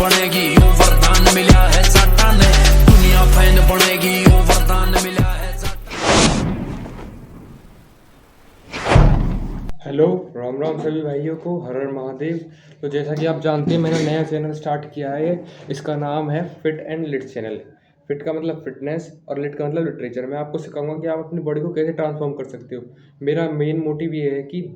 बनेगी यूं वरदान मिला है साटा ने, दुनिया फैन बनेगी यूं वरदान मिला है हेलो, राम राम सभी भाइयों को, हर हर महादेव। तो जैसा कि आप जानते हैं, मैंने नया चैनल स्टार्ट किया है। इसका नाम है fit and lit channel. Fit का मतलब फिटनेस और लिट का मतलब लिटरेचर। मैं आपको सिखाऊंगा कि आप अपनी बॉडी को कैसे ट्रांसफॉर्म कर सकते हो। मेरा मेन मोटिव ये है कि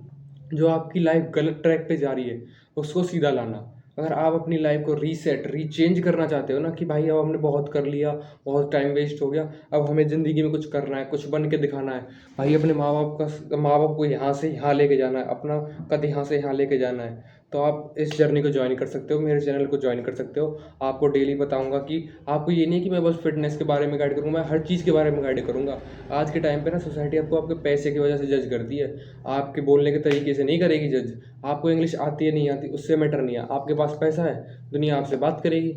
जो आपकी लाइफ गलत ट्रैक पे जा रही है उसको सीधा लाना। अगर आप अपनी लाइफ को रीसेट रीचेंज करना चाहते हो ना, कि भाई अब हमने बहुत कर लिया, बहुत टाइम वेस्ट हो गया, अब हमें ज़िंदगी में कुछ करना है, कुछ बन के दिखाना है, भाई अपने माँ बाप को यहाँ से यहाँ लेके जाना है, अपना कद यहाँ से यहाँ लेके जाना है, तो आप इस जर्नी को ज्वाइन कर सकते हो, मेरे चैनल को ज्वाइन कर सकते हो। आपको डेली बताऊंगा कि आपको ये नहीं कि मैं बस फिटनेस के बारे में गाइड करूँगा, मैं हर चीज़ के बारे में गाइड करूँगा। आज के टाइम पे ना सोसाइटी आपको आपके पैसे की वजह से जज करती है, आपके बोलने के तरीके से नहीं करेगी जज। आपको इंग्लिश आती है नहीं आती उससे मैटर नहीं है, आपके पास पैसा है, दुनिया आपसे बात करेगी,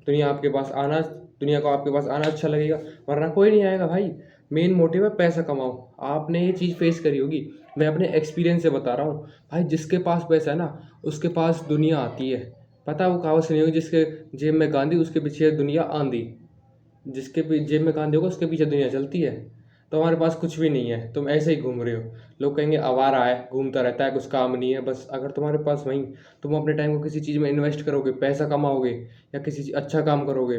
दुनिया आपके पास आना दुनिया को आपके पास आना अच्छा लगेगा, वरना कोई नहीं आएगा भाई। मेन मोटिव है पैसा कमाओ। आपने ये चीज़ फेस करी होगी, मैं अपने एक्सपीरियंस से बता रहा हूँ भाई। जिसके पास पैसा है ना उसके पास दुनिया आती है। पता है वो कहावत सुनी होगी, जिसके जेब में गांधी उसके पीछे दुनिया आंधी। जिसके जेब में गांधी होगा उसके पीछे दुनिया चलती है। तो हमारे पास कुछ भी नहीं है, तुम ऐसे ही घूम रहे हो। लोग कहेंगे आवारा है, घूमता रहता है, कुछ काम नहीं है। बस अगर तुम्हारे पास वहीं तुम अपने टाइम को किसी चीज़ में इन्वेस्ट करोगे, पैसा कमाओगे या किसी अच्छा काम करोगे,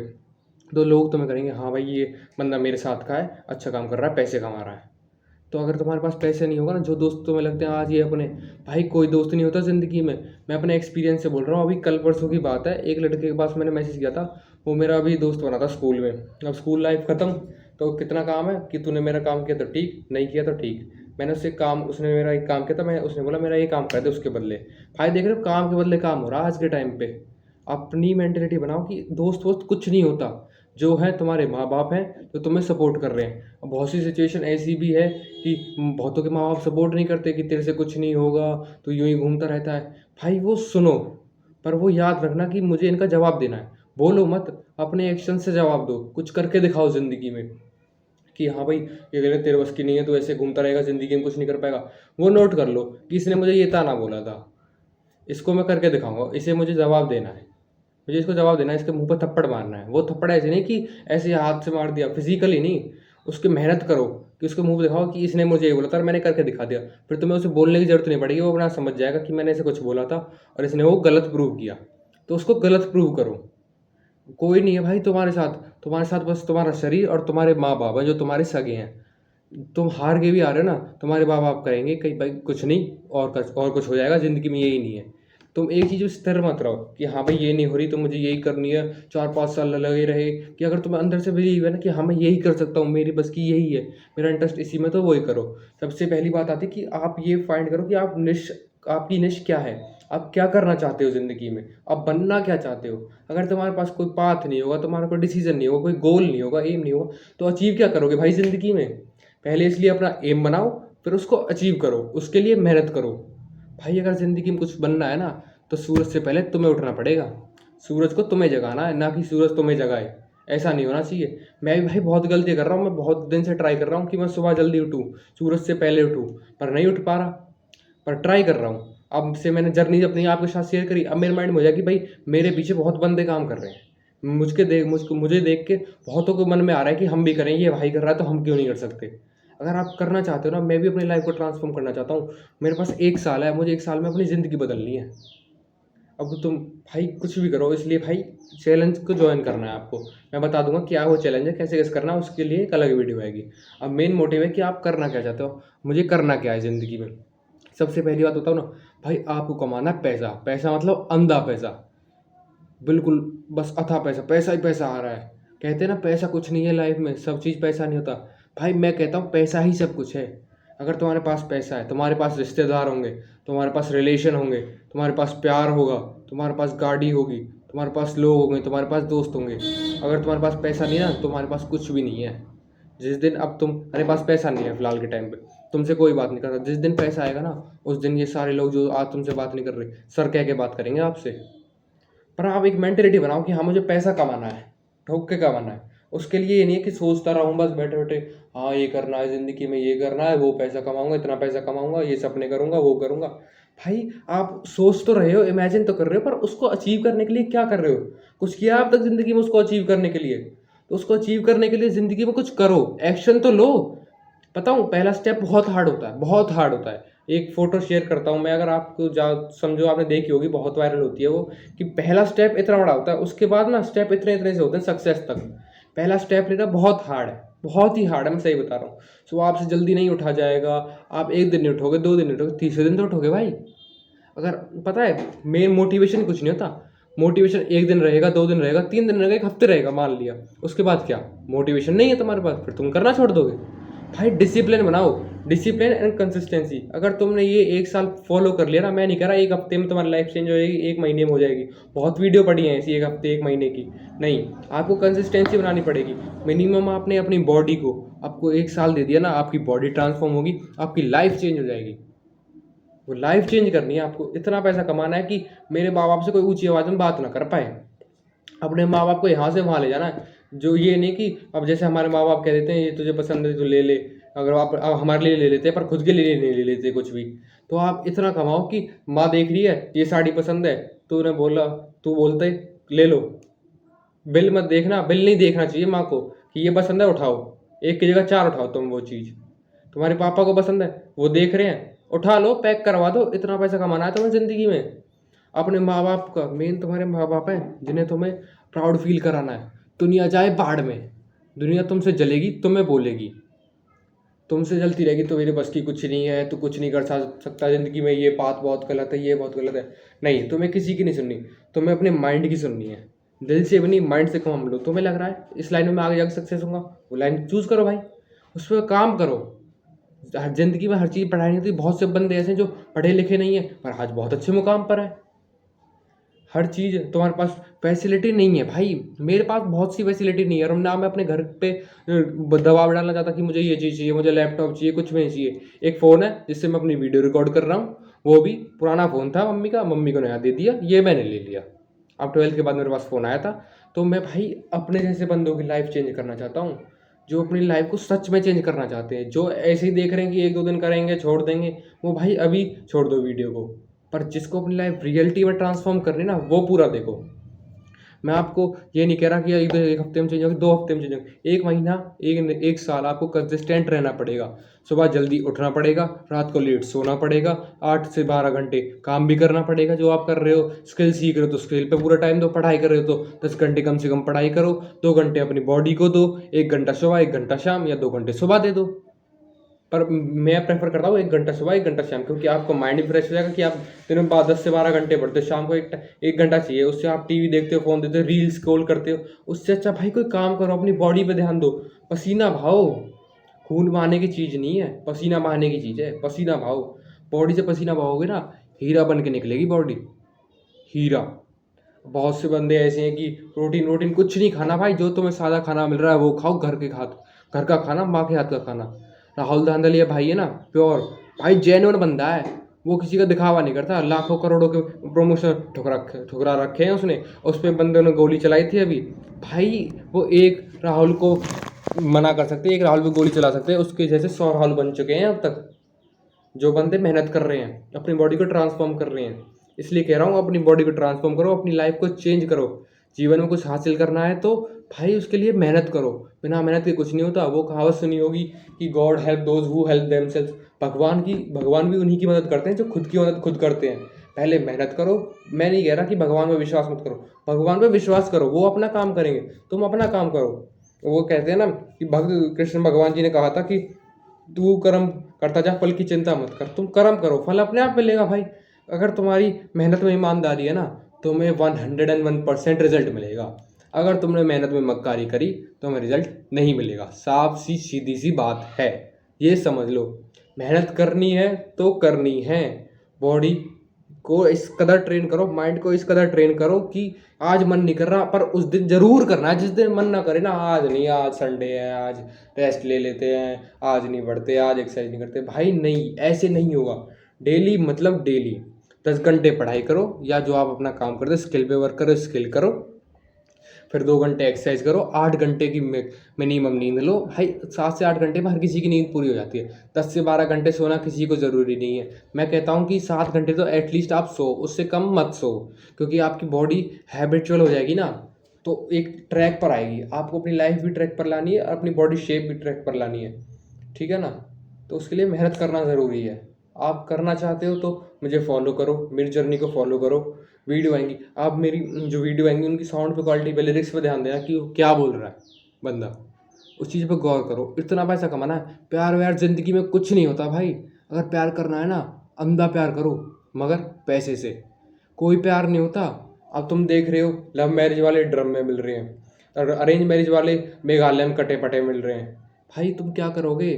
तो लोग तुम्हें करेंगे हाँ भाई ये बंदा मेरे साथ का है, अच्छा काम कर रहा है, पैसे कमा रहा है। तो अगर तुम्हारे पास पैसे नहीं होगा ना, जो दोस्त तुम्हें लगते हैं आज ये अपने, भाई कोई दोस्त नहीं होता ज़िंदगी में। मैं अपने एक्सपीरियंस से बोल रहा हूँ। अभी कल परसों की बात है, एक लड़के के पास मैंने मैसेज किया था, वो मेरा अभी दोस्त बना था स्कूल में। अब स्कूल लाइफ ख़त्म, तो कितना काम है कि तूने मेरा काम किया तो ठीक, नहीं किया तो ठीक। मैंने उससे काम उसने मेरा एक काम किया था, मैं उसने बोला मेरा ये काम कर दे उसके बदले। भाई देख रहे हो, काम के बदले काम हो रहा है आज के टाइम पे। अपनी मेंटेलिटी बनाओ कि दोस्त वोस्त कुछ नहीं होता, जो है तुम्हारे माँ बाप हैं जो तुम्हें सपोर्ट कर रहे हैं। अब बहुत सी सिचुएशन ऐसी भी है कि बहुतों के माँ बाप सपोर्ट नहीं करते, कि तेरे से कुछ नहीं होगा, तो यूं ही घूमता रहता है। भाई वो सुनो, पर वो याद रखना कि मुझे इनका जवाब देना है। बोलो मत, अपने एक्शन से जवाब दो, कुछ करके दिखाओ ज़िंदगी में कि हाँ भाई ये गलत तेरे बस की नहीं है, तो ऐसे घूमता रहेगा ज़िंदगी में कुछ नहीं कर पाएगा। वो नोट कर लो कि इसने मुझे ये ताना बोला था, इसको मैं करके दिखाऊंगा, इसे मुझे जवाब देना है, मुझे इसको जवाब देना है, इसके मुंह पर थप्पड़ मारना है। वो थप्पड़ ऐसे नहीं कि ऐसे हाथ से मार दिया, फिजिकली नहीं, उसकी मेहनत करो कि उसके मुंह पे दिखाओ कि इसने मुझे ये बोला था और मैंने करके दिखा दिया। फिर तुम्हें उसे बोलने की जरूरत नहीं पड़ेगी, वो अपना समझ जाएगा कि मैंने इसे कुछ बोला था और इसने वो गलत प्रूव किया। तो उसको गलत प्रूव करो। कोई नहीं है भाई तुम्हारे साथ बस तुम्हारा शरीर और तुम्हारे माँ बाप है जो तुम्हारे सगे हैं। तुम हार के भी आ रहे हो ना, तुम्हारे माँ बाप करेंगे कहीं भाई कुछ नहीं, और कुछ हो जाएगा ज़िंदगी में, यही नहीं है। तुम एक चीज़ स्थिर मत रहो कि हाँ भाई ये नहीं हो रही तो मुझे यही करनी है, 4-5 साल लगे रहे। कि अगर तुम्हें अंदर से बिलीव है ना कि हाँ मैं यही कर सकता हूँ, मेरी बस की यही है, मेरा इंटरेस्ट इसी में, तो वही करो। सबसे पहली बात आती है कि आप ये फाइंड करो कि आपकी निश क्या है, आप क्या करना चाहते हो ज़िंदगी में, आप बनना क्या चाहते हो। अगर तुम्हारे पास कोई पाथ नहीं होगा, तुम्हारा कोई डिसीजन नहीं होगा, कोई गोल नहीं होगा, एम नहीं होगा, तो अचीव क्या करोगे भाई ज़िंदगी में। पहले इसलिए अपना एम बनाओ, फिर उसको अचीव करो, उसके लिए मेहनत करो। भाई अगर ज़िंदगी में कुछ बनना है ना, तो सूरज से पहले तुम्हें उठना पड़ेगा। सूरज को तुम्हें जगाना है, ना कि सूरज तुम्हें जगाए। ऐसा नहीं होना चाहिए। मैं भी भाई बहुत गलती कर रहा हूँ, मैं बहुत दिन से ट्राई कर रहा हूँ कि मैं सुबह जल्दी उठूँ, सूरज से पहले उठूँ, पर नहीं उठ पा रहा। पर ट्राई कर रहा हूँ। अब से मैंने जर्नी अपनी आपके साथ शेयर करी, अब मेरे माइंड में हो जाए कि भाई मेरे पीछे बहुत बंदे काम कर रहे हैं। मुझे देख के बहुतों के मन में आ रहा है कि हम भी करें, ये भाई कर रहा है तो हम क्यों नहीं कर सकते। अगर आप करना चाहते हो ना, मैं भी अपनी लाइफ को ट्रांसफॉर्म करना चाहता हूँ। मेरे पास 1 साल है, मुझे 1 साल में अपनी ज़िंदगी बदलनी है। अब तुम भाई कुछ भी करो, इसलिए भाई चैलेंज को ज्वाइन करना है आपको। मैं बता दूंगा क्या वो चैलेंज है, कैसे कैसे करना है, उसके लिए एक अलग वीडियो आएगी। अब मेन मोटिव है कि आप करना क्या चाहते हो, मुझे करना क्या है ज़िंदगी में। सबसे पहली बात बताओ ना, भाई आपको कमाना है पैसा। पैसा मतलब अंधा पैसा, बिल्कुल बस अथा पैसा, पैसा ही पैसा आ रहा है। कहते हैं ना पैसा कुछ नहीं है लाइफ में, सब चीज़ पैसा नहीं होता। भाई मैं कहता हूँ पैसा ही सब कुछ है। अगर तुम्हारे पास पैसा है, तुम्हारे पास रिश्तेदार होंगे, तुम्हारे पास रिलेशन होंगे, तुम्हारे पास प्यार होगा, तुम्हारे पास गाड़ी होगी, तुम्हारे पास लोग होंगे, तुम्हारे पास दोस्त होंगे। अगर तुम्हारे पास पैसा नहीं है ना, तुम्हारे पास कुछ भी नहीं है। जिस दिन अब तुम्हारे पास पैसा नहीं है फिलहाल के टाइम पे, तुमसे कोई बात नहीं कर रहा, जिस दिन पैसा आएगा ना, उस दिन ये सारे लोग जो आज तुमसे बात नहीं कर रहे, सर कह के बात करेंगे आपसे। पर आप एक मेंटेलिटी बनाओ कि हाँ मुझे पैसा कमाना है, ठोक के कमाना है। उसके लिए ये नहीं है कि सोचता रहूँ बस बैठे बैठे, हाँ ये करना है ज़िंदगी में, ये करना है, वो पैसा कमाऊंगा, इतना पैसा कमाऊंगा, ये सपने करूंगा, वो करूंगा। भाई आप सोच तो रहे हो, इमेजिन तो कर रहे हो, पर उसको अचीव करने के लिए क्या कर रहे हो? कुछ किया आप तक ज़िंदगी में उसको अचीव करने के लिए? तो उसको अचीव करने के लिए ज़िंदगी में कुछ करो, एक्शन तो लो। बताऊँ, पहला स्टेप बहुत हार्ड होता है, बहुत हार्ड होता है। एक फ़ोटो शेयर करता हूँ मैं, अगर आपको जा समझो, आपने देखी होगी, बहुत वायरल होती है वो, कि पहला स्टेप इतना बड़ा होता है, उसके बाद ना स्टेप इतने-इतने से होते हैं सक्सेस तक। पहला स्टेप लेना बहुत हार्ड है, बहुत ही हार्ड है, मैं सही बता रहा हूँ। सो आपसे जल्दी नहीं उठा जाएगा, आप 1 दिन नहीं उठोगे, 2 दिन नहीं उठोगे, तीसरे दिन तो उठोगे भाई। अगर पता है, मेन मोटिवेशन कुछ नहीं होता। मोटिवेशन 1 दिन रहेगा, 2 दिन रहेगा, 3 दिन रहेगा, 1 हफ्ते रहेगा मान लिया। उसके बाद क्या? मोटिवेशन नहीं है तुम्हारे पास, फिर तुम करना छोड़ दोगे। भाई डिसिप्लिन बनाओ, डिसिप्लिन एंड कंसिस्टेंसी। अगर तुमने ये 1 साल फॉलो कर लिया ना, मैं नहीं कह रहा 1 हफ्ते में तुम्हारी लाइफ चेंज हो जाएगी, 1 महीने में हो जाएगी। बहुत वीडियो पड़ी हैं ऐसी 1 हफ्ते 1 महीने की। नहीं, आपको कंसिस्टेंसी बनानी पड़ेगी। मिनिमम आपने अपनी बॉडी को, आपको 1 साल दे दिया ना, आपकी बॉडी ट्रांसफॉर्म होगी, आपकी लाइफ चेंज हो जाएगी। वो लाइफ चेंज करनी है आपको। इतना पैसा कमाना है कि मेरे माँ बाप से कोई ऊंची आवाज़ में बात ना कर पाए। अपने माँ बाप को यहाँ से वहाँ ले जाना है। जो ये नहीं कि अब जैसे हमारे माँ बाप कह देते हैं ये तुझे पसंद है तो ले ले, अगर आप अब हमारे लिए ले लेते हैं पर खुद के लिए नहीं ले लेते कुछ भी। तो आप इतना कमाओ कि माँ देख रही है ये साड़ी पसंद है, तूने बोला, तू बोलते ले लो। बिल मत देखना, बिल नहीं देखना चाहिए माँ को कि ये पसंद है उठाओ, एक की जगह 4 उठाओ तुम वो चीज़। तुम्हारे पापा को पसंद है, वो देख रहे हैं, उठा लो, पैक करवा दो। इतना पैसा कमाना है तुम्हें ज़िंदगी में। अपने माँ बाप का मेन, तुम्हारे माँ बाप हैं जिन्हें तुम्हें प्राउड फील कराना है। दुनिया जाए बाढ़ में, दुनिया तुमसे जलेगी, तुम्हें बोलेगी, तुमसे जलती रहेगी तो मेरे बस की कुछ नहीं है, तू कुछ नहीं कर सकता ज़िंदगी में, ये बात बहुत गलत है, ये बहुत गलत है। नहीं, तुम्हें किसी की नहीं सुननी, तुम्हें अपने माइंड की सुननी है। दिल से बनी, माइंड से काम लो। तुम्हें लग रहा है इस लाइन में मैं आगे जाकर सक्सेस होऊंगा, वो लाइन चूज़ करो भाई, उस पर काम करो। ज़िंदगी में हर चीज़ पढ़ाई नहीं होती। बहुत से बंदे ऐसे हैं जो पढ़े लिखे नहीं है पर आज बहुत अच्छे मुकाम पर है। हर चीज़ तुम्हारे पास फैसिलिटी नहीं है भाई। मेरे पास बहुत सी फैसिलिटी नहीं है, और ना मैं अपने घर पे दबाव डालना चाहता कि मुझे ये चीज़ चाहिए, मुझे लैपटॉप चाहिए, कुछ भी नहीं चाहिए। एक फ़ोन है जिससे मैं अपनी वीडियो रिकॉर्ड कर रहा हूँ, वो भी पुराना फ़ोन था मम्मी का, मम्मी को नया दे दिया, ये मैंने ले लिया। अब 12th के बाद मेरे पास फ़ोन आया था। तो मैं भाई अपने जैसे बंदों की लाइफ चेंज करना चाहता हूँ, जो अपनी लाइफ को सच में चेंज करना चाहते हैं। जो ऐसे ही देख रहे हैं कि 1-2 दिन करेंगे छोड़ देंगे, वो भाई अभी छोड़ दो वीडियो को। पर जिसको अपनी लाइफ रियलिटी में ट्रांसफॉर्म करनी ना, वो पूरा देखो। मैं आपको ये नहीं कह रहा कि एक हफ्ते में चेंज होगी, 2 हफ्ते में चेंज होगी, 1 महीना, 1 साल आपको कंसिस्टेंट रहना पड़ेगा। सुबह जल्दी उठना पड़ेगा, रात को लेट सोना पड़ेगा, 8 से 12 घंटे काम भी करना पड़ेगा। जो आप कर रहे हो, स्किल सीख रहे हो तो स्किल पे पूरा टाइम दो, पढ़ाई कर रहे हो तो 10 घंटे कम से कम पढ़ाई करो, 2 घंटे अपनी बॉडी को दो, 1 घंटा सुबह, 1 घंटा शाम, या 2 घंटे सुबह दे दो। पर मैं प्रेफर करता हूँ 1 घंटा सुबह, 1 घंटा शाम, क्योंकि आपको माइंड भी फ्रेश हो जाएगा कि आप दिन में 10 से 12 घंटे पढ़ते हो, शाम को 1 घंटा चाहिए। उससे आप टीवी देखते हो, फ़ोन देखते हो, रील स्क्रॉल करते हो। उससे अच्छा भाई कोई काम करो, अपनी बॉडी पे ध्यान दो, पसीना बहाओ। खून बहाने की चीज़ नहीं है, पसीना बहाने की चीज़ है। पसीना बहाओ, बॉडी से पसीना बहाओगे ना, हीरा बन के निकलेगी बॉडी, हीरा। बहुत से बंदे ऐसे हैं कि प्रोटीन वोटीन कुछ नहीं खाना भाई, जो तुम्हें सादा खाना मिल रहा है वो खाओ, घर का खाना, माँ के हाथ का खाना। राहुल धांधलिया भाई है ना, प्योर भाई, जेन्युइन बंदा है। वो किसी का दिखावा नहीं करता। लाखों करोड़ों के प्रमोशन ठुकरा रखे हैं उसने। उस पर बंदे ने गोली चलाई थी अभी भाई। वो एक राहुल को मना कर सकते हैं, एक राहुल पे गोली चला सकते हैं, उसके जैसे 100 राहुल बन चुके हैं अब तक। जो बंदे मेहनत कर रहे हैं, अपनी बॉडी को ट्रांसफॉर्म कर रहे हैं। इसलिए कह रहा हूँ अपनी बॉडी को ट्रांसफॉर्म करो, अपनी लाइफ को चेंज करो। जीवन में कुछ हासिल करना है तो भाई उसके लिए मेहनत करो। बिना मेहनत के कुछ नहीं होता। वो कहावत सुनी होगी कि God help those who help themselves. भगवान भी उन्हीं की मदद करते हैं जो खुद की मदद खुद करते हैं। पहले मेहनत करो। मैं नहीं कह रहा कि भगवान पे विश्वास मत करो, भगवान पे विश्वास करो, वो अपना काम करेंगे, तुम अपना काम करो। वो कहते हैं ना कि भक्त कृष्ण भगवान जी ने कहा था कि तू कर्म करता जा, फल की चिंता मत कर। तुम कर्म करो, फल अपने आप मिलेगा भाई। अगर तुम्हारी मेहनत में ईमानदारी है ना, तुम्हें 101% रिजल्ट मिलेगा। अगर तुमने मेहनत में मक्कारी करी तो हमें रिजल्ट नहीं मिलेगा। साफ सी सीधी सी बात है, ये समझ लो। मेहनत करनी है तो करनी है। बॉडी को इस कदर ट्रेन करो, माइंड को इस कदर ट्रेन करो कि आज मन नहीं कर रहा पर उस दिन जरूर करना है। जिस दिन मन ना करे ना, आज नहीं, आज संडे है, आज रेस्ट ले लेते हैं, आज नहीं पढ़ते, आज एक्सरसाइज नहीं करते, भाई नहीं, ऐसे नहीं होगा। डेली मतलब डेली 10 घंटे पढ़ाई करो, या जो आप अपना काम करते स्किल पे वर्क करो, स्किल करो। फिर 2 घंटे एक्सरसाइज करो, 8 घंटे की मिनिमम नींद लो भाई। 7 से 8 घंटे में हर किसी की नींद पूरी हो जाती है। 10 से 12 घंटे सोना किसी को ज़रूरी नहीं है। मैं कहता हूँ कि 7 घंटे तो एटलीस्ट आप सो, उससे कम मत सो, क्योंकि आपकी बॉडी हैबिचुअल हो जाएगी ना, तो एक ट्रैक पर आएगी। आपको अपनी लाइफ भी ट्रैक पर लानी है और अपनी बॉडी शेप भी ट्रैक पर लानी है, ठीक है ना। तो उसके लिए मेहनत करना ज़रूरी है। आप करना चाहते हो तो मुझे फॉलो करो, मेरी जर्नी को फॉलो करो। वीडियो आएंगी, आप मेरी जो वीडियो आएंगी उनकी साउंड पे, क्वालिटी पे, लिरिक्स पे ध्यान देना कि वो क्या बोल रहा है बंदा, उस चीज़ पे गौर करो। इतना पैसा कमाना है, प्यार व्यार ज़िंदगी में कुछ नहीं होता भाई। अगर प्यार करना है ना, अंधा प्यार करो, मगर पैसे से। कोई प्यार नहीं होता। अब तुम देख रहे हो लव मैरिज वाले ड्रम में मिल रहे हैं और अरेंज मैरिज वाले मेघालय में कटे पटे मिल रहे हैं। भाई तुम क्या करोगे?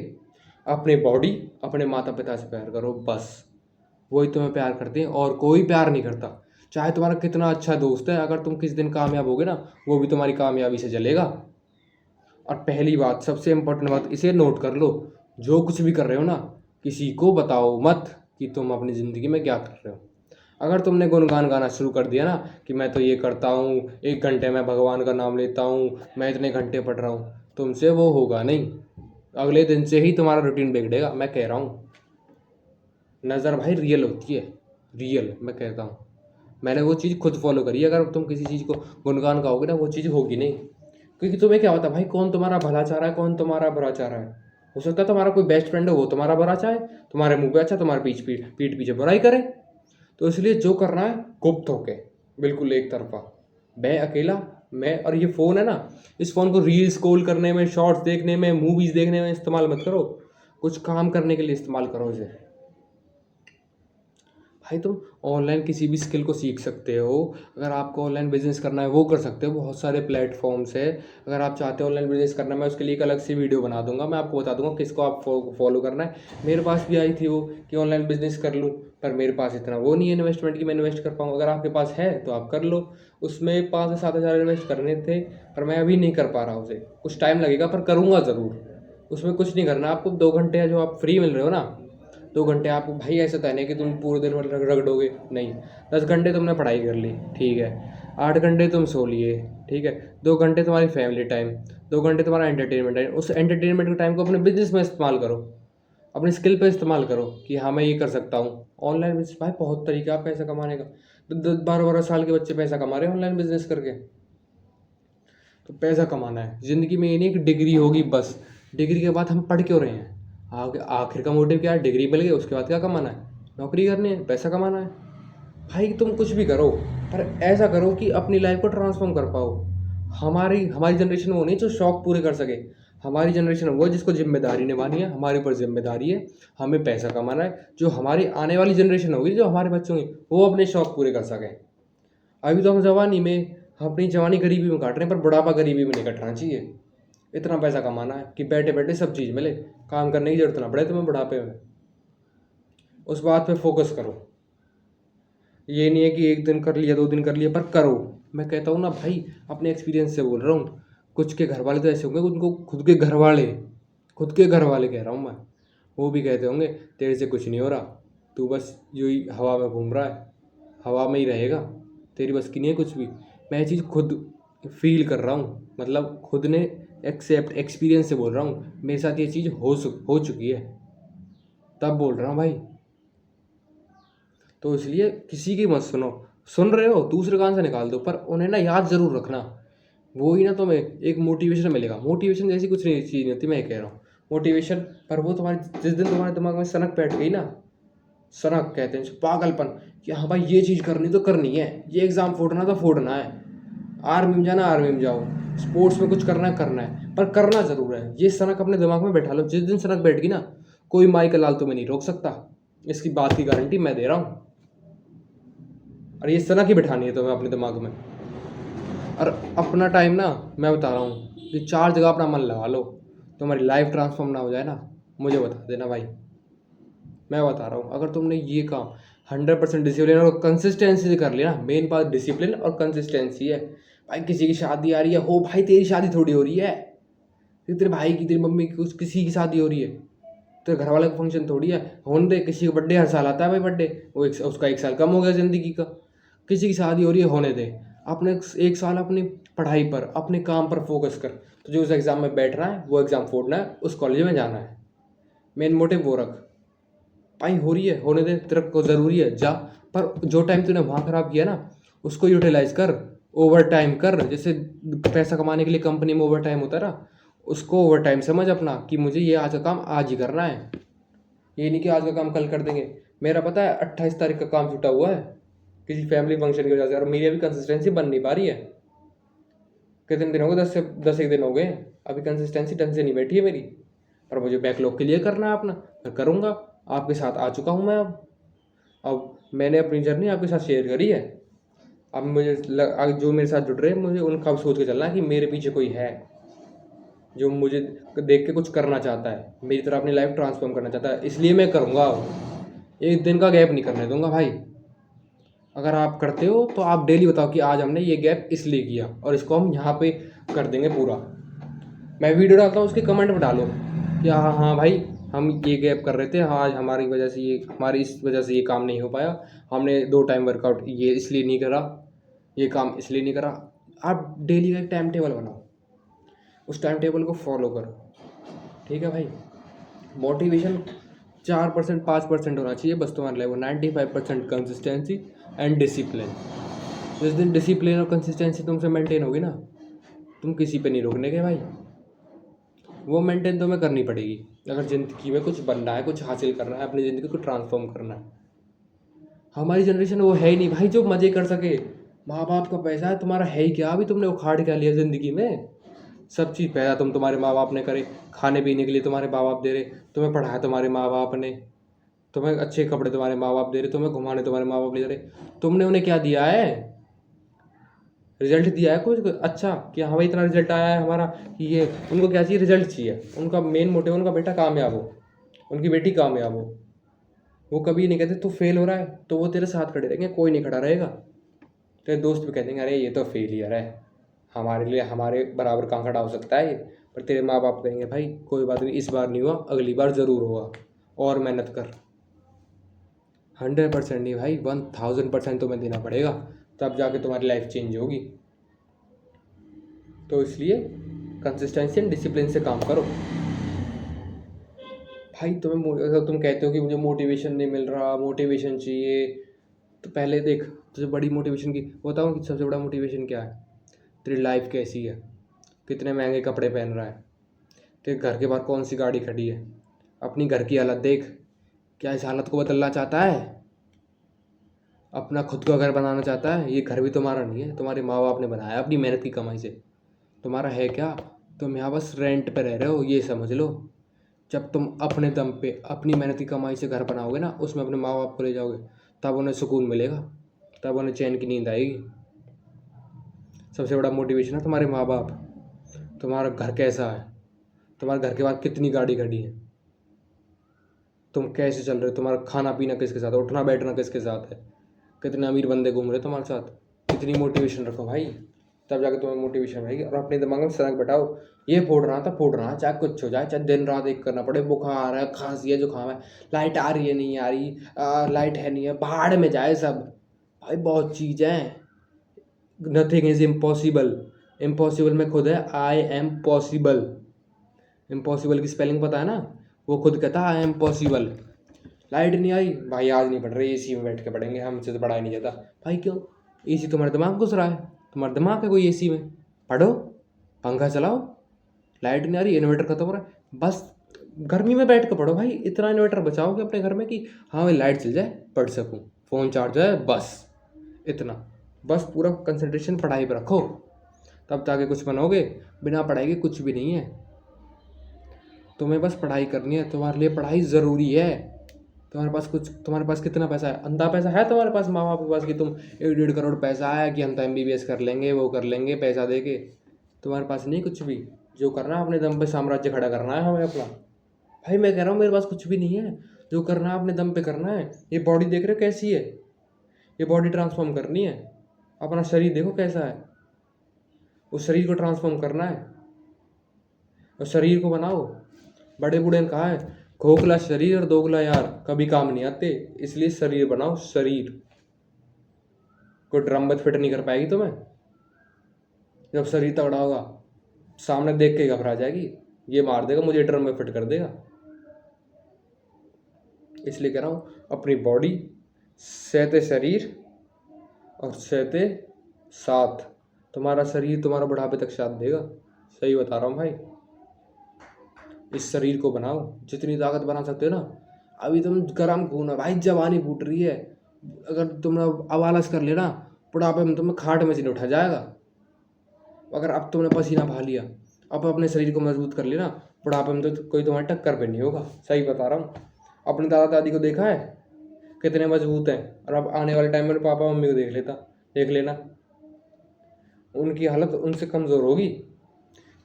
अपने बॉडी, अपने माता पिता से प्यार करो, बस। वही तुम्हें प्यार करते हैं और कोई प्यार नहीं करता। चाहे तुम्हारा कितना अच्छा दोस्त है, अगर तुम किस दिन कामयाब होगे ना, वो भी तुम्हारी कामयाबी से जलेगा। और पहली बात, सबसे इम्पोर्टेंट बात, इसे नोट कर लो, जो कुछ भी कर रहे हो ना, किसी को बताओ मत कि तुम अपनी ज़िंदगी में क्या कर रहे हो। अगर तुमने गुणगान गाना शुरू कर दिया ना कि मैं तो ये करता हूँ, 1 घंटे में भगवान का नाम लेता हूँ, मैं इतने घंटे पढ़ रहा हूँ, तुमसे वो होगा नहीं। अगले दिन से ही तुम्हारा रूटीन बिगड़ेगा, मैं कह रहा हूँ। नज़र भाई रियल होती है, रियल, मैं कहता हूँ। मैंने वो चीज़ खुद फॉलो करी है। अगर तुम किसी चीज़ को गुणगान गाओगे ना, वो चीज़ होगी नहीं। क्योंकि तुम्हें क्या होता है भाई, कौन तुम्हारा भला चाह रहा है, कौन तुम्हारा बुरा चाह रहा है। हो सकता है तुम्हारा कोई बेस्ट फ्रेंड हो, वो तुम्हारा बुरा चाहे, तुम्हारे मुंह पे अच्छा, तुम्हारे पीठ पीछे बुराई करे। तो इसलिए जो करना है गुप्त होके, बिल्कुल एक तरफा, मैं अकेला, मैं और ये फ़ोन है ना, इस फ़ोन को रील स्क्रॉल करने में, शॉर्ट्स देखने में, मूवीज़ देखने में इस्तेमाल मत करो। कुछ काम करने के लिए इस्तेमाल करो इसे। भाई तुम ऑनलाइन किसी भी स्किल को सीख सकते हो। अगर आपको ऑनलाइन बिजनेस करना है वो कर सकते हो, बहुत सारे प्लेटफॉर्म्स है। अगर आप चाहते हो ऑनलाइन बिजनेस करना, मैं उसके लिए एक अलग से वीडियो बना दूंगा, मैं आपको बता दूंगा किसको आप फॉलो करना है। मेरे पास भी आई थी वो कि ऑनलाइन बिजनेस कर लूँ, पर मेरे पास इतना वो नहीं है इन्वेस्टमेंट की मैं इन्वेस्ट कर पाऊँ। अगर आपके पास है तो आप कर लो। उसमें 5 से 7 हज़ार इन्वेस्ट करने थे, पर मैं अभी नहीं कर पा रहा उसे। कुछ टाइम लगेगा पर करूँगा ज़रूर। उसमें कुछ नहीं करना आपको। 2 घंटे जो आप फ्री मिल रहे हो ना, 2 घंटे आपको, भाई ऐसा तो है नहीं कि तुम पूरे दिन भर रगड़ोगे, नहीं। 10 घंटे तुमने पढ़ाई कर ली, ठीक है, 8 घंटे तुम सो लिए, ठीक है, 2 घंटे तुम्हारी फैमिली टाइम, 2 घंटे तुम्हारा एंटरटेनमेंट टाइम। उस एंटरटेनमेंट के टाइम को अपने बिजनेस में इस्तेमाल करो, अपनी स्किल पे इस्तेमाल करो कि हाँ मैं ये कर सकता हूँ। ऑनलाइन बिजनेस भाई बहुत तरीका है पैसा कमाने का। 12-12 साल के बच्चे पैसा कमा रहे हैं ऑनलाइन बिजनेस करके। तो पैसा कमाना है ज़िंदगी में, ये नहीं कि डिग्री होगी बस। डिग्री के बाद हम पढ़ क्यों रहे हैं? आखिर का मोटिव क्या है? डिग्री मिल गई, उसके बाद क्या कमाना है? नौकरी करनी है, पैसा कमाना है। भाई तुम कुछ भी करो, पर ऐसा करो कि अपनी लाइफ को ट्रांसफॉर्म कर पाओ। हमारी जनरेशन वो नहीं जो शौक पूरे कर सके। हमारी जनरेशन वो जिसको जिम्मेदारी निभानी है। हमारे ऊपर जिम्मेदारी है, हमें पैसा कमाना है। जो हमारी आने वाली जनरेशन होगी, जो हमारे बच्चों की, वो अपने शौक पूरे कर सकें। अभी तो हम जवानी में, हम अपनी जवानी गरीबी में काट रहे हैं, पर बुढ़ापा गरीबी में नहीं कटना चाहिए। इतना पैसा कमाना है कि बैठे बैठे सब चीज़ मिले, काम करने की जरूरत ना पड़े तुम्हें बुढ़ापे में। उस बात पे फोकस करो। ये नहीं है कि 1 दिन कर लिया, 2 दिन कर लिया, पर करो। मैं कहता हूँ ना भाई, अपने एक्सपीरियंस से बोल रहा हूँ। कुछ के घर वाले तो ऐसे होंगे, उनको खुद के घर वाले कह रहा हूँ मैं, वो भी कहते होंगे तेरे से कुछ नहीं हो रहा, तू बस यूँ ही हवा में घूम रहा है, हवा में ही रहेगा, तेरी बस की नहीं है कुछ भी। मैं ये चीज़ खुद फील कर रहा हूँ, मतलब खुद ने एक्सपीरियंस से बोल रहा हूँ। मेरे साथ ये चीज़ हो चुकी है, तब बोल रहा हूँ भाई। तो इसलिए किसी की मत सुनो। सुन रहे हो, दूसरे कान से निकाल दो, पर उन्हें ना याद ज़रूर रखना। वो ही ना तुम्हें एक मोटिवेशन मिलेगा। मोटिवेशन जैसी कुछ नहीं चीज़ नहीं होती, मैं कह रहा हूँ मोटिवेशन। पर वो तुम्हारी, जिस दिन तुम्हारे दिमाग में सनक बैठ गई ना, सनक कहते हैं पागलपन, कि हाँ भाई ये चीज़ करनी तो करनी है, ये एग्ज़ाम फोड़ना तो फोड़ना है, आर्मी में जाना आर्मी में जाओ, स्पोर्ट्स में कुछ करना है, पर करना ज़रूर है। ये सनक अपने दिमाग में बैठा लो। जिस दिन सनक बैठ गई ना, कोई माई का लाल तुम्हें नहीं रोक सकता। इसकी बात की गारंटी मैं दे रहा हूँ। और ये सनक ही बैठानी है तुम्हें अपने दिमाग में। और अपना टाइम ना, मैं बता रहा हूँ कि 4 जगह अपना मन लगा लो। तुम्हारी लाइफ ट्रांसफॉर्म ना हो जाए ना, मुझे बता देना भाई। मैं बता रहा हूँ, अगर तुमने ये काम 100% डिसिप्लिन और कंसिस्टेंसी से कर लिया ना, मेन बात डिसिप्लिन और कंसिस्टेंसी है। भाई किसी की शादी आ रही है, हो भाई तेरी शादी थोड़ी हो रही है, तेरे भाई की, तेरी मम्मी की, किसी की शादी हो रही है, तेरे घर वाले का फंक्शन थोड़ी है। होने दे, किसी का बर्थडे हर साल आता है भाई, बर्थडे वो उसका 1 साल कम हो गया ज़िंदगी का। किसी की शादी हो रही है, होने दे। अपने 1 साल अपनी पढ़ाई पर, अपने काम पर फोकस कर। तो जो उस एग्ज़ाम में बैठ रहा है वो एग्ज़ाम फोड़ना है, उस कॉलेज में जाना है, मेन मोटिव वो रख। भाई हो रही है, होने दे, तेरा को ज़रूरी है जा, पर जो टाइम तूने वहाँ ख़राब किया ना उसको यूटिलाइज़ कर, ओवर टाइम कर। जैसे पैसा कमाने के लिए कंपनी में ओवर टाइम होता है ना, उसको ओवर टाइम समझ अपना, कि मुझे ये आज का काम आज ही करना है, ये नहीं कि आज का काम कल कर देंगे। मेरा पता है 28 तारीख का काम छूटा हुआ है किसी फैमिली फंक्शन की वजह से, और मेरी अभी कंसिस्टेंसी बन नहीं पा रही है। कितने दिन हो गए, 10 एक दिन हो गए, अभी कंसिस्टेंसी ढंग से नहीं बैठी है मेरी। पर मुझे बैकलॉग के लिए करना है अपना, मैं करूँगा। आपके साथ आ चुका हूँ मैं अब मैंने अपनी जर्नी आपके साथ शेयर करी है। अब मुझे जो मेरे साथ जुड़ रहे हैं, मुझे उनका अब सोच के चलना है कि मेरे पीछे कोई है जो मुझे देख के कुछ करना चाहता है, मेरी तरह अपनी लाइफ ट्रांसफॉर्म करना चाहता है, इसलिए मैं करूँगा। अब 1 दिन का गैप नहीं करने दूंगा भाई। अगर आप करते हो तो आप डेली बताओ कि आज हमने ये गैप इसलिए किया और इसको हम यहाँ पे कर देंगे पूरा। मैं वीडियो डालता हूँ, उसके कमेंट में डालो कि हाँ हाँ भाई हम ये गैप कर रहे थे, हाँ आज हमारी वजह से ये, हमारी इस वजह से ये काम नहीं हो पाया, हमने 2 टाइम वर्कआउट ये इसलिए नहीं करा, ये काम इसलिए नहीं करा। आप डेली का एक टाइम टेबल बनाओ, उस टाइम टेबल को फॉलो करो, ठीक है भाई। मोटिवेशन 4% 5% होना चाहिए बस तुम्हारे लेवल, 95% कंसिस्टेंसी एंड डिसिप्लिन। जिस दिन डिसिप्लिन और कंसिस्टेंसी तुमसे मेंटेन होगी ना, तुम किसी पे नहीं रोकने के भाई, वो मेंटेन तुम्हें करनी पड़ेगी। अगर ज़िंदगी में कुछ बनना है, कुछ हासिल करना है, अपनी ज़िंदगी को ट्रांसफॉर्म करना है। हमारी जनरेशन वो है ही नहीं भाई जो मज़े कर सके। माँ बाप का पैसा है, तुम्हारा है ही क्या, अभी तुमने उखाड़ क्या लिया ज़िंदगी में। सब चीज़ पैदा तुम्हारे माँ बाप ने करे, खाने पीने के लिए तुम्हारे माँ बाप दे रहे, तुम्हें पढ़ाया तुम्हारे माँ बाप ने, तुम्हें अच्छे कपड़े तुम्हारे माँ बाप दे रहे, तुम्हें घुमाने तुम्हारे माँ बाप ले जा रहे। तुमने उन्हें क्या दिया है, रिजल्ट दिया है कुछ अच्छा कि हाँ भाई इतना रिजल्ट आया है हमारा, कि ये उनको क्या चाहिए, रिजल्ट चाहिए। उनका मेन मोटिव उनका बेटा कामयाब हो, उनकी बेटी कामयाब हो। वो कभी नहीं कहते तू फेल हो रहा है तो वो तेरे साथ खड़े रहेंगे, कोई नहीं खड़ा रहेगा। तेरे दोस्त भी कहते हैं अरे ये तो फेलियर है, हमारे लिए हमारे बराबर कहाँ खड़ा हो सकता है ये। पर तेरे माँ बाप कहेंगे भाई कोई बात नहीं, इस बार नहीं हुआ अगली बार ज़रूर होगा, और मेहनत कर। 100% नहीं भाई, 1000% तुम्हें देना पड़ेगा, तब जाके तुम्हारी लाइफ चेंज होगी। तो इसलिए कंसिस्टेंसी एंड डिसिप्लिन से काम करो भाई। अगर तुम कहते हो कि मुझे मोटिवेशन नहीं मिल रहा, मोटिवेशन चाहिए, तो पहले देख तुझे बड़ी मोटिवेशन की बताऊँ कि सबसे बड़ा मोटिवेशन क्या है। तेरी लाइफ कैसी है, कितने महंगे कपड़े पहन रहा है, तेरे घर के बाहर कौन सी गाड़ी खड़ी है, अपनी घर की हालत देख, क्या इस हालत को बदलना चाहता है, अपना खुद का घर बनाना चाहता है। ये घर भी तुम्हारा नहीं है, तुम्हारे माँ बाप ने बनाया अपनी मेहनत की कमाई से, तुम्हारा है क्या। तुम यहाँ बस रेंट पे रह रहे हो, ये समझ लो। जब तुम अपने दम पे अपनी मेहनत की कमाई से घर बनाओगे ना, उसमें अपने माँ बाप को ले जाओगे, तब उन्हें सुकून मिलेगा, तब उन्हें चैन की नींद आएगी। सबसे बड़ा मोटिवेशन है तुम्हारे माँ बाप, तुम्हारा घर कैसा है, तुम्हारे घर के बाद कितनी गाड़ी खड़ी है, तुम कैसे चल रहे हो, तुम्हारा खाना पीना किसके साथ है, उठना बैठना किसके साथ है, कितने अमीर बंदे घूम रहे तुम्हारे साथ। कितनी मोटिवेशन रखो भाई, तब जाके तुम्हें मोटिवेशन रहेगी। और अपने दिमाग में सनक बैठाओ, ये फोड़ रहा था फोड़ रहा, चाहे कुछ हो जाए, चाहे दिन रात एक करना पड़े, बुखार है, खांसी है, जुकाम है, लाइट आ रही है नहीं आ रही, लाइट है नहीं है, भाड़ में जाए सब भाई। बहुत चीज़ है, नथिंग इज इम्पॉसिबल, इम्पॉसिबल में खुद है आई एम पॉसिबल। इम्पॉसिबल की स्पेलिंग पता है ना, वो खुद कहता है आई एम पॉसिबल। लाइट नहीं आई भाई, आज नहीं पढ़ रहे, एसी में बैठ के पढ़ेंगे, हमसे तो पढ़ाई नहीं जाता भाई। क्यों, एसी तुम्हारे दिमाग घुस रहा है, तुम्हारा दिमाग है कोई एसी में, पढ़ो, पंखा चलाओ। लाइट नहीं आ रही, इन्वर्टर खत्म हो रहा है, बस गर्मी में बैठ कर पढ़ो भाई। इतना इन्वर्टर बचाओगे अपने घर में कि हाँ भाई लाइट चल जाए पढ़ सकूँ, फ़ोन चार्ज है, बस इतना। बस पूरा कंसंट्रेशन पढ़ाई पर रखो, तब जाके कुछ बनोगे। बिना पढ़ाई के कुछ भी नहीं है, तुम्हें बस पढ़ाई करनी है, तुम्हारे लिए पढ़ाई ज़रूरी है। तुम्हारे पास कितना पैसा है, अंधा पैसा है तुम्हारे पास, माँ बाप के पास, कि तुम 1-1.5 करोड़ पैसा है कि हम तो MBBS कर लेंगे, वो कर लेंगे पैसा दे के। तुम्हारे पास नहीं कुछ भी, जो करना है अपने दम पे साम्राज्य खड़ा करना है हमें अपना। भाई मैं कह रहा हूँ मेरे पास कुछ भी नहीं है, जो करना है अपने दम पे करना है। ये बॉडी देख रहे हो कैसी है, ये बॉडी ट्रांसफॉर्म करनी है। अपना शरीर देखो कैसा है, उस शरीर को ट्रांसफॉर्म करना है, और शरीर को बनाओ। बड़े बूढ़े ने कहा है खोखला शरीर और दोगला यार कभी काम नहीं आते, इसलिए शरीर बनाओ। शरीर कोई ड्रम में फिट नहीं कर पाएगी तुम्हें, जब शरीर तगड़ा होगा सामने देख के घबरा जाएगी, ये मार देगा मुझे, ड्रम में फिट कर देगा। इसलिए कह रहा हूँ अपनी बॉडी सहते शरीर और सहते साथ, तुम्हारा शरीर तुम्हारा बुढ़ापे तक साथ देगा। सही बता रहा हूँ भाई। इस शरीर को बनाओ, जितनी ताकत बना सकते हो ना। अभी तुम गर्म खून है भाई, जवानी फूट रही है, अगर तुमने अब आलस कर लेना बुढ़ापे में तुम्हें खाट में से नहीं उठा जाएगा। अगर अब तुमने पसीना बहा लिया, अब अपने शरीर को मजबूत कर लेना, बुढ़ापे में तो कोई तुम्हारी टक्कर पे नहीं होगा। सही बता रहा हूँ। अपने दादा दादी को देखा है कितने मजबूत हैं, और अब आने वाले टाइम में पापा मम्मी को देख लेना, उनकी हालत उनसे कमज़ोर होगी।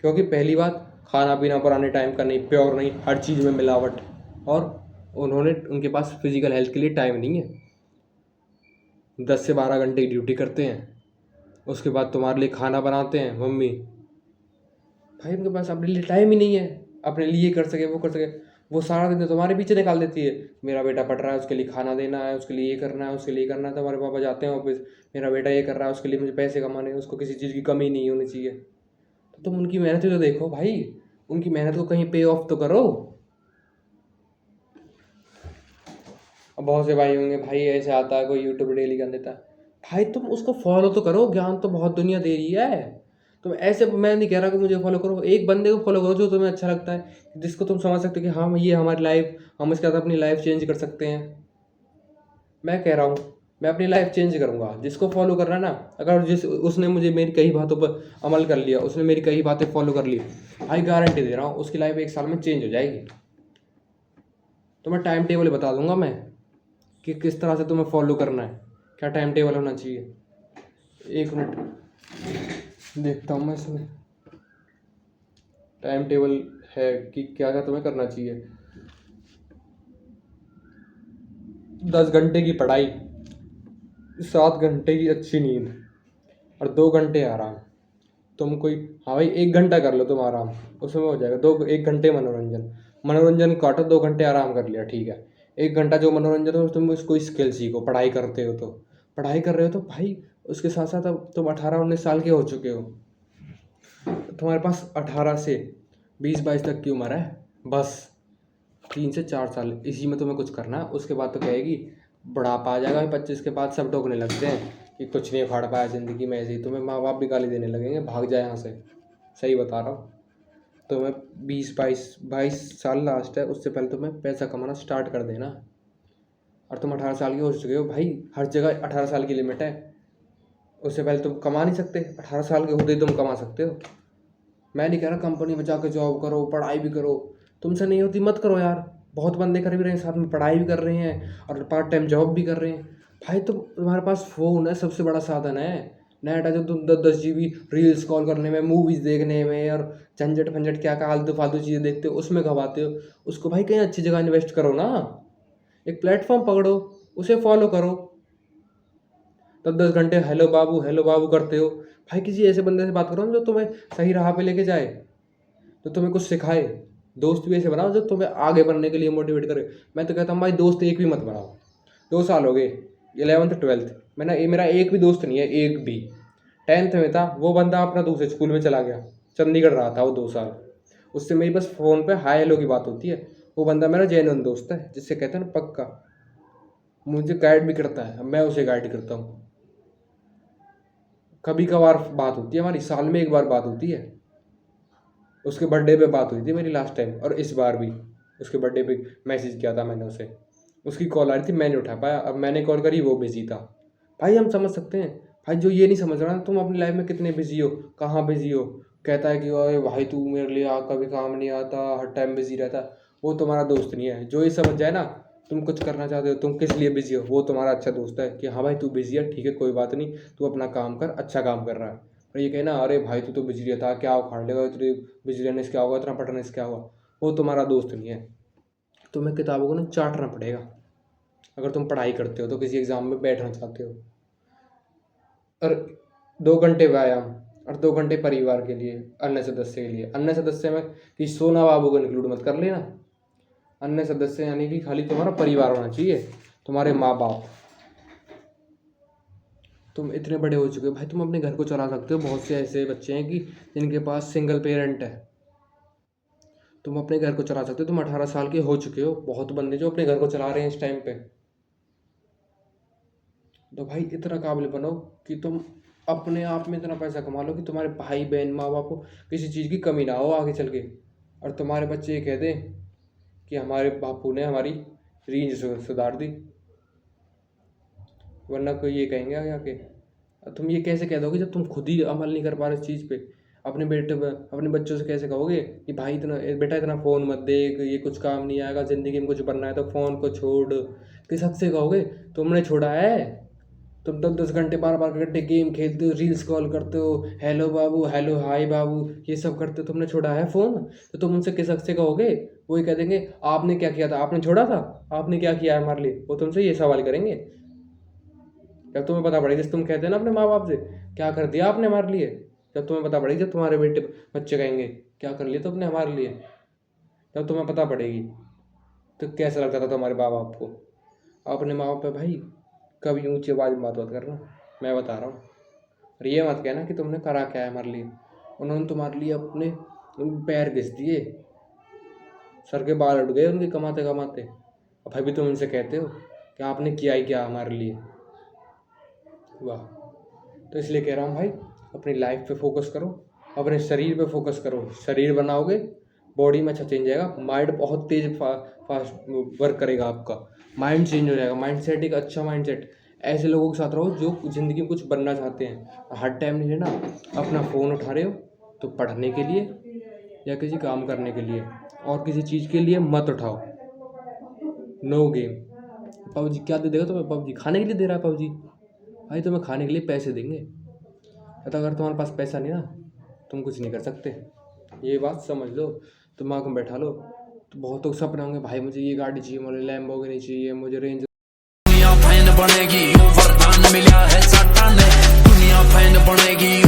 क्योंकि पहली बात, खाना पीना पुराने टाइम का नहीं, प्योर नहीं, हर चीज़ में मिलावट, और उनके पास फिजिकल हेल्थ के लिए टाइम नहीं है। 10 से 12 घंटे की ड्यूटी करते हैं, उसके बाद तुम्हारे लिए खाना बनाते हैं मम्मी। भाई उनके पास अपने लिए टाइम ही नहीं है, अपने लिए कर सके वो कर सके। वो सारा दिन तो तुम्हारे पीछे निकाल देती है, मेरा बेटा पढ़ रहा है उसके लिए खाना देना है, उसके लिए ये करना है, उसके लिए करना है। तुम्हारे पापा जाते हैं ऑफिस, मेरा बेटा ये कर रहा है उसके लिए मुझे पैसे कमाने हैं, उसको किसी चीज़ की कमी नहीं होनी चाहिए। तो तुम उनकी मेहनत तो देखो भाई, उनकी मेहनत को कहीं पे ऑफ तो करो। अब बहुत से भाई होंगे, भाई ऐसे आता है कोई यूट्यूब डेली कर देता है, भाई तुम उसको फॉलो तो करो, ज्ञान तो बहुत दुनिया दे रही है। तुम ऐसे, मैं नहीं कह रहा कि मुझे फॉलो करो, एक बंदे को फॉलो करो जो तुम्हें अच्छा लगता है, जिसको तुम समझ सकते हो कि हाँ ये हमारी लाइफ, हम इसके साथ अपनी लाइफ चेंज कर सकते हैं। मैं कह रहा हूँ मैं अपनी लाइफ चेंज करूँगा, जिसको फॉलो कर रहा है ना, अगर उसने मुझे मेरी कई बातों पर अमल कर लिया, उसने मेरी कई बातें फॉलो कर ली, भाई गारंटी दे रहा हूँ उसकी लाइफ 1 साल में चेंज हो जाएगी। तो मैं टाइम टेबल बता दूंगा मैं कि किस तरह से तुम्हें फॉलो करना है, क्या टाइम टेबल होना चाहिए। 1 मिनट देखता हूँ मैं इसमें टाइम टेबल है कि क्या क्या तुम्हें करना चाहिए। 10 घंटे की पढ़ाई, 7 घंटे की अच्छी नींद और 2 घंटे आराम। तुम कोई, हाँ भाई 1 घंटा कर लो तुम आराम, उसमें हो जाएगा। 1 घंटे मनोरंजन काटो, 2 घंटे आराम कर लिया, ठीक है। 1 घंटा जो मनोरंजन हो, तुम कोई स्किल सीखो, पढ़ाई करते हो तो, पढ़ाई कर रहे हो तो भाई उसके साथ साथ अब तुम 18-19 साल के हो चुके हो, तुम्हारे पास 18 से 20-22 तक की उम्र है, बस 3 से 4 साल इसी में तुम्हें कुछ करना है। उसके बाद तो कहेगी बुढ़ापा आ जाएगा, 25 के बाद सब टोकने लगते हैं कि कुछ नहीं उखाड़ पाया ज़िंदगी में, ऐसे ही तुम्हें माँ बाप भी गाली देने लगेंगे, भाग जाए यहाँ से। सही बता रहा हूँ। तुम्हें 22 साल लास्ट है, उससे पहले तुम्हें पैसा कमाना स्टार्ट कर देना। और तुम 18 साल के हो चुके हो भाई, हर जगह 18 साल की लिमिट है, उससे पहले तुम कमा नहीं सकते। 18 साल के होते ही तुम कमा सकते हो। मैं नहीं कह रहा कंपनी में जाकर जॉब करो, पढ़ाई भी करो, तुमसे नहीं होती मत करो यार। बहुत बंदे कर भी रहे हैं, साथ में पढ़ाई भी कर रहे हैं और पार्ट टाइम जॉब भी कर रहे हैं। भाई तुम्हारे पास फ़ोन है, सबसे बड़ा साधन है। नेट है जो तुम 10-10 GB रील्स कॉल करने में, मूवीज़ देखने में और झंझट फंझट क्या फालतू फालतू चीज़ें देखते हो उसमें गवाते हो। उसको भाई कहीं अच्छी जगह इन्वेस्ट करो ना, एक प्लेटफॉर्म पकड़ो, उसे फॉलो करो। तब 10 घंटे हेलो बाबू करते हो, भाई किसी ऐसे बंदे से बात करो जो तुम्हें सही राह पे लेके जाए, जो तुम्हें कुछ सिखाए। दोस्त भी ऐसे बनाओ जो तुम्हें आगे बढ़ने के लिए मोटिवेट करे। मैं तो कहता हूँ भाई दोस्त एक भी मत बनाओ। 2 साल हो गए 11th 12th, मेरा एक भी दोस्त नहीं है, एक भी। 10th में था, वो बंदा अपना दूसरे स्कूल में चला गया, चंडीगढ़ रहा था वो 2 साल। उससे मेरी बस फ़ोन पे हाय हेलो की बात होती है। वो बंदा मेरा जेन्युइन दोस्त है, जिससे कहते हैं ना पक्का, मुझे गाइड भी करता है, मैं उसे गाइड करता हूँ। कभी कभार बात होती है हमारी, साल में 1 बार बात होती है। उसके बर्थडे पे बात हुई थी मेरी लास्ट टाइम, और इस बार भी उसके बर्थडे पे मैसेज किया था मैंने उसे। उसकी कॉल आ रही थी, मैं नहीं उठा पाया, अब मैंने कॉल करी, वो बिजी था। भाई हम समझ सकते हैं। भाई जो ये नहीं समझ रहा तुम अपनी लाइफ में कितने बिजी हो, कहाँ बिजी हो, कहता है कि अरे भाई तू मेरे लिए कभी काम नहीं आता, हर टाइम बिजी रहता, वो तुम्हारा दोस्त नहीं है। जो ये समझ जाए ना तुम कुछ करना चाहते हो, तुम किस लिए बिजी हो, वो तुम्हारा अच्छा दोस्त है कि हाँ भाई तू बिजी है, ठीक है कोई बात नहीं, तू अपना काम कर, अच्छा काम कर रहा है। और ये कहना अरे भाई तू तो बिजी रहता, क्या उखाड़ लेगा, तेरे बिजी रहने से क्या होगा, इतना पढ़ने से क्या होगा, वो तुम्हारा दोस्त नहीं है। तुम्हें किताबों को ना चाटना पड़ेगा अगर तुम पढ़ाई करते हो तो, किसी एग्ज़ाम में बैठना चाहते हो। और 2 घंटे व्यायाम और 2 घंटे परिवार के लिए, अन्य सदस्य के लिए। अन्य सदस्य में कि सोना बाबू को इंक्लूड मत कर लेना। अन्य सदस्य यानी कि खाली तुम्हारा परिवार होना चाहिए, तुम्हारे माँ बाप। तुम इतने बड़े हो चुके हो भाई, तुम अपने घर को चला सकते हो। बहुत से ऐसे बच्चे हैं कि जिनके पास सिंगल पेरेंट है, तुम अपने घर को चला सकते हो। तुम 18 साल के हो चुके हो, बहुत बंदे जो अपने घर को चला रहे हैं इस टाइम पे। तो भाई इतना काबिल बनो कि तुम अपने आप में इतना पैसा कमा लो कि तुम्हारे भाई बहन माँ बाप को किसी चीज़ की कमी ना हो आगे चल के। और तुम्हारे बच्चे ये कह दें कि हमारे बापू ने हमारी रीझ सुधार दी, वरना कोई ये कहेंगे आगे आके। तुम ये कैसे कह दोगे जब तुम खुद ही अमल नहीं कर पा रहे इस चीज़ पे? अपने बेटे अपने बच्चों से कैसे कहोगे कि भाई इतना बेटा इतना फ़ोन मत देख, ये कुछ काम नहीं आएगा, ज़िंदगी में कुछ बनना है तो फ़ोन को छोड़? किस हक से कहोगे? तुमने छोड़ा है? तुम 10-10 घंटे 12-12 घंटे गेम खेलते हो, रील्स कॉल करते हो, हेलो बाबू, हेलो हाय बाबू, ये सब करते हो। तुमने छोड़ा है फ़ोन? तो तुम उनसे किस हक से कहोगे? वो ही कह देंगे आपने क्या किया था, आपने छोड़ा था, आपने क्या किया है हमारे लिए। वो तुमसे ये सवाल करेंगे। जब तुम्हें पता पड़ेगी, जैसे तुम कहते हैं ना अपने माँ बाप से, क्या कर दिया आपने हमारे लिए, जब तुम्हें पता पड़ेगी, जब तुम्हारे बच्चे कहेंगे क्या कर लिया तुमने हमारे लिए, जब तुम्हें पता पड़ेगी तो कैसा लगता था तुम्हारे माँ बाप को। अपने माँ बाप पे भाई कभी ऊंची आवाज़ में बात मत करना, मैं बता रहा हूँ। और ये मत कहना कि तुमने करा क्या है हमारे लिए। उन्होंने तुम्हारे लिए अपने पैर घिस दिए, सर के बाल उठ गए उनके कमाते कमाते, और भाई भी तुम उनसे कहते हो कि आपने किया ही क्या हमारे लिए। वाह। तो इसलिए कह रहा हूँ भाई, अपनी लाइफ पे फोकस करो, अपने शरीर पे फोकस करो। शरीर बनाओगे, बॉडी में अच्छा चेंज आएगा, माइंड बहुत तेज फास्ट वर्क करेगा आपका, माइंड चेंज हो जाएगा, माइंड सेट एक अच्छा माइंड सेट। ऐसे लोगों के साथ रहो जो ज़िंदगी में कुछ बनना चाहते हैं। हर टाइम नहीं है ना अपना फ़ोन उठा रहे हो तो पढ़ने के लिए या किसी काम करने के लिए, और किसी चीज़ के लिए मत उठाओ। No game. पबजी क्या दे देगा तुम्हें? पबजी खाने के लिए दे रहा है पबजी? भाई तुम्हें खाने के लिए पैसे देंगे, तो अगर तुम्हारे पास पैसा नहीं ना, तुम कुछ नहीं कर सकते। ये बात समझ लो, दिमाग में बैठा लो। तो बहुतों के सपने होंगे भाई मुझे ये गाड़ी चाहिए, मुझे लैम्बोर्गिनी चाहिए, मुझे रेंज। दुनिया फैन बनेगी, वरदान मिला है साटा ने। दुनिया फैन बनेगी।